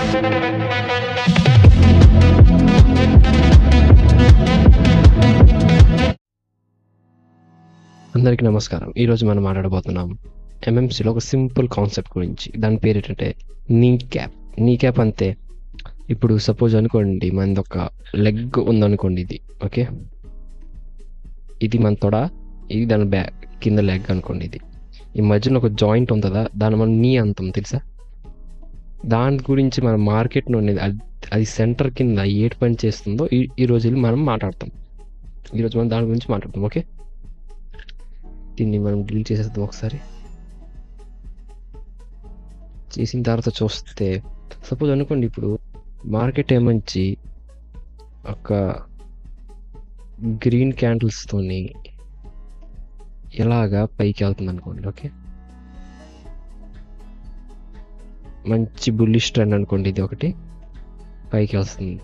అందరికీ నమస్కారం. ఈరోజు మనం మాట్లాడబోతున్నాం ఎంఎంసీలో ఒక సింపుల్ కాన్సెప్ట్ గురించి. దాని పేరు ఏంటంటే నీ క్యాప్. నీ క్యాప్ అంతే. ఇప్పుడు సపోజ్ అనుకోండి, మనది ఒక లెగ్ ఉందనుకోండి, ఇది ఓకే, ఇది మన తొడ, ఇది దాని కింద లెగ్ అనుకోండి. ఇది ఈ మధ్యన ఒక జాయింట్ ఉంటుందా, దాన్ని మనం నీ అంటాం, తెలుసా? దాని గురించి మన మార్కెట్లో ఉండేది అది సెంటర్ కింద ఏటి పని చేస్తుందో ఈరోజు మనం మాట్లాడతాం. ఈరోజు మనం దాని గురించి మాట్లాడతాం. ఓకే, దీన్ని మనం డిలీట్ చేసేద్దాం. ఒకసారి చేసిన తర్వాత చూస్తే సపోజ్ అనుకోండి, ఇప్పుడు మార్కెట్ ఏమంచి ఒక గ్రీన్ క్యాండిల్స్తోని ఎలాగా పైకి వెళ్తుంది అనుకోండి. ఓకే, మంచి బుల్లిష్ ట్రెండ్ అనుకోండి, ఇది ఒకటి పైకి వస్తుంది.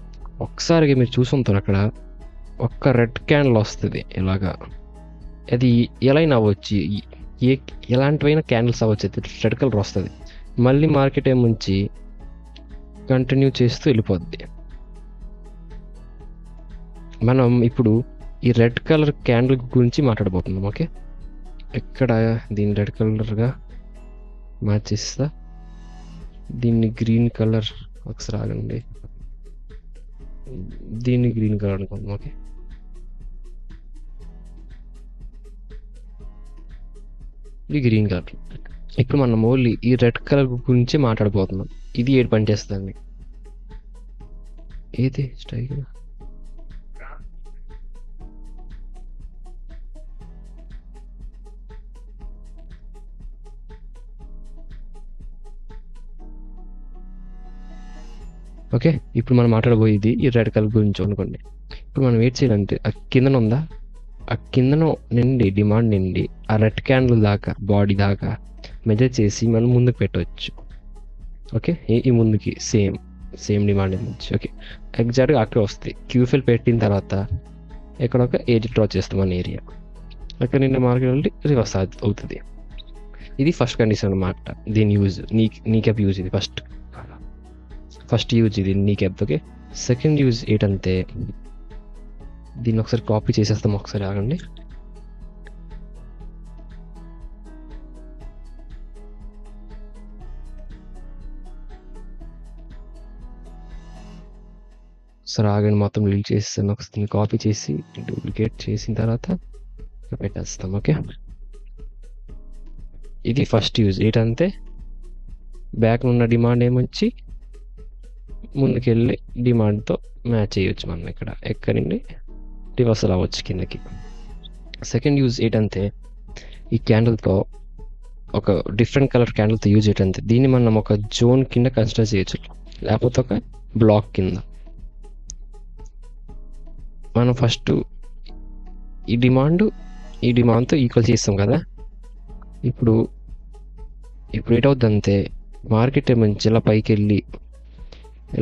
ఒకసారిగా మీరు చూసుంటారు, అక్కడ ఒక్క రెడ్ క్యాండిల్ వస్తుంది ఇలాగా. అది ఎలా అయినా అవ్వచ్చు, ఎలాంటివైనా క్యాండిల్స్ అవ్వచ్చు, అది రెడ్ కలర్ వస్తుంది. మళ్ళీ మార్కెట్ ఏముంచి కంటిన్యూ చేస్తూ వెళ్ళిపోద్ది. మనం ఇప్పుడు ఈ రెడ్ కలర్ క్యాండిల్ గురించి మాట్లాడబోతున్నాం. ఓకే, ఇక్కడ దీన్ని రెడ్ కలర్గా మార్చేస్తా, దీన్ని గ్రీన్ కలర్, ఒకసారి ఆగండి, దీన్ని గ్రీన్ కలర్ అనుకుందాం. ఓకే, ఇది గ్రీన్ కలర్. ఇప్పుడు మనం ఓన్లీ ఈ రెడ్ కలర్ గురించి మాట్లాడబోతున్నాం. ఇది ఏడు పని చేస్తుంది, ఏది స్ట్రైక్. ఓకే, ఇప్పుడు మనం మాట్లాడబోయేది ఈ రెడ్ కలర్ గురించి అనుకోండి. ఇప్పుడు మనం ఏం చేయాలంటే, ఆ కిందన ఉందా, ఆ కిందన నిండి డిమాండ్ నిండి ఆ రెడ్ క్యాండిల్ దాకా, బాడీ దాకా మెజర్ చేసి మనం ముందుకు పెట్టవచ్చు. ఓకే, ఈ ముందుకి సేమ్ డిమాండ్ నుంచి. ఓకే, ఎగ్జాక్ట్గా అక్కడ వస్తాయి. క్యూఫిల్ పెట్టిన తర్వాత ఇక్కడ ఒక ఏజ్ డ్రా చేస్తాం మన ఏరియా, అక్కడ నిన్న మార్కెట్ వెళ్ళి రివర్స్ అవుతుంది. ఇది ఫస్ట్ కండిషన్ అన్నమాట. దీని యూజ్ నీ క్యాప్ యూజ్, ఇది ఫస్ట్ యూజ్, ఇది నీ క్యాప్. ఓకే, సెకండ్ యూజ్ ఏంటంటే, దీన్ని ఒకసారి కాపీ చేసేస్తాం. ఒకసారి ఆగండి, సరే ఆగండి, మొత్తం డిలీట్ చేసేస్తాను. ఒకసారి కాపీ చేసి డూప్లికేట్ చేసిన తర్వాత పెట్టేస్తాం. ఓకే, ఇది ఫస్ట్ యూజ్ ఏంటంటే, బ్యాక్ ఉన్న డిమాండ్ ఏమొచ్చి ముందుకెళ్ళి డిమాండ్తో మ్యాచ్ చేయొచ్చు మనం. ఇక్కడ ఎక్కడి నుండి రివర్సల్ అవ్వచ్చు కిందకి. సెకండ్ యూజ్ ఏంటంటే, ఈ క్యాండిల్తో ఒక డిఫరెంట్ కలర్ క్యాండిల్తో యూజ్ ఏంటంటే, దీన్ని మనం ఒక జోన్ కింద కన్సిడర్ చేయొచ్చు, లేకపోతే ఒక బ్లాక్ కింద. మనం ఫస్ట్ ఈ డిమాండ్తో ఈక్వల్ చేస్తాం కదా. ఇప్పుడు ఏటవుద్దంటే, మార్కెట్ ఏమంచి ఇలా పైకి వెళ్ళి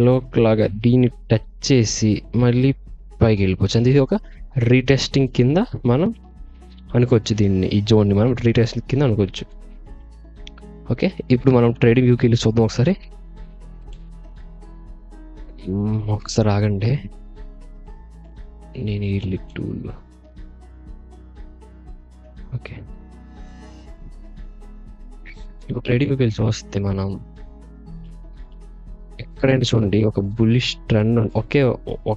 లోలాగా దీన్ని టచ్ చేసి మళ్ళీ పైకి వెళ్ళిపోవచ్చు. అంటే ఇది ఒక రీటెస్టింగ్ కింద మనం అనుకోవచ్చు. దీన్ని, ఈ జోన్ని మనం రీటెస్టింగ్ కింద అనుకోవచ్చు. ఓకే, ఇప్పుడు మనం ట్రేడింగ్ వ్యూకి వెళ్ళి చూద్దాం. ఒకసారి ఆగండి, నేను వెళ్ళి టూల్. ఓకే, ఇప్పుడు ట్రేడింగ్ వ్యూకి వెళ్ళి చూస్తే మనం ఎక్కడైనా చూడండి, ఒక బుల్లిష్ ట్రెండ్ ఒక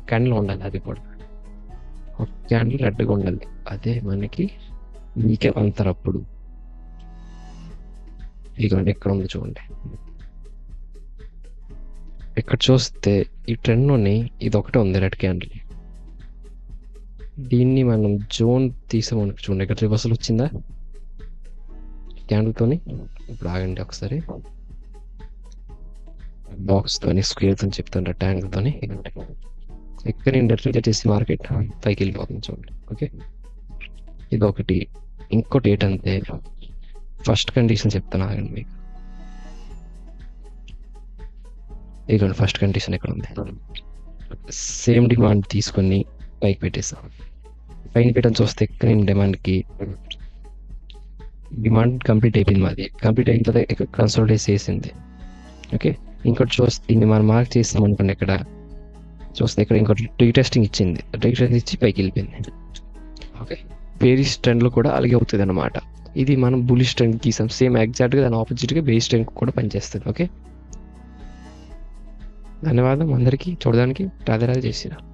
క్యాండిల్ ఉండాలి, అది కూడా ఒక క్యాండిల్ రెడ్గా ఉండాలి. అదే మనకి మీకే అంటారు. అప్పుడు ఇదిగోండి, ఎక్కడ ఉంది చూడండి, ఇక్కడ చూస్తే ఈ ట్రెండ్లోని ఇది ఒకటే ఉంది, రెడ్ క్యాండిల్. దీన్ని మనం జోన్ తీసామనుకో, చూడండి ఇక్కడ రివర్సల్ వచ్చిందా క్యాండిల్తోని. ఇప్పుడు ఆగండి, ఒకసారి బాక్స్తోని, స్క్వేర్తో చెప్తాను, రెక్టాంగిల్తోని. ఇక్కడ నేను రిజెక్ట్ చేసి మార్కెట్ పైకి వెళ్ళిపోతుంది చూడండి. ఓకే, ఇది ఒకటి. ఇంకోటి ఏంటంటే, ఫస్ట్ కండిషన్ చెప్తాను ఆగండి మీకు. ఇక్కడ ఫస్ట్ కండిషన్ ఎక్కడ ఉంది, సేమ్ డిమాండ్ తీసుకొని పైకి పెట్టేస్తాం. పైన పెట్టని చూస్తే ఇక్కడ నేను డిమాండ్ కంప్లీట్ అయిపోయింది, మాది కంప్లీట్ అయిన తర్వాత ఇక్కడ కన్సోలిడేట్ చేసింది. ఓకే, ఇంకోటి చూస్తే దీన్ని మనం మార్క్ చేస్తాం అనుకోండి, ఇక్కడ చూస్తే ఇక్కడ ఇంకోటి రీటెస్టింగ్ ఇచ్చింది, రీటెస్టింగ్ ఇచ్చి పైకి వెళ్ళిపోయింది. ఓకే, బేరిష్ ట్రెండ్లో కూడా అలాగే అవుతుంది అనమాట. ఇది మనం బులిష్ ట్రెండ్ గీసాం, సేమ్ ఎగ్జాక్ట్గా దాని ఆపోజిట్గా బేరిష్ ట్రెండ్ కూడా పనిచేస్తుంది. ఓకే, ధన్యవాదం అందరికీ చూడడానికి. రాధే రాధే, జై శ్రీరామ్.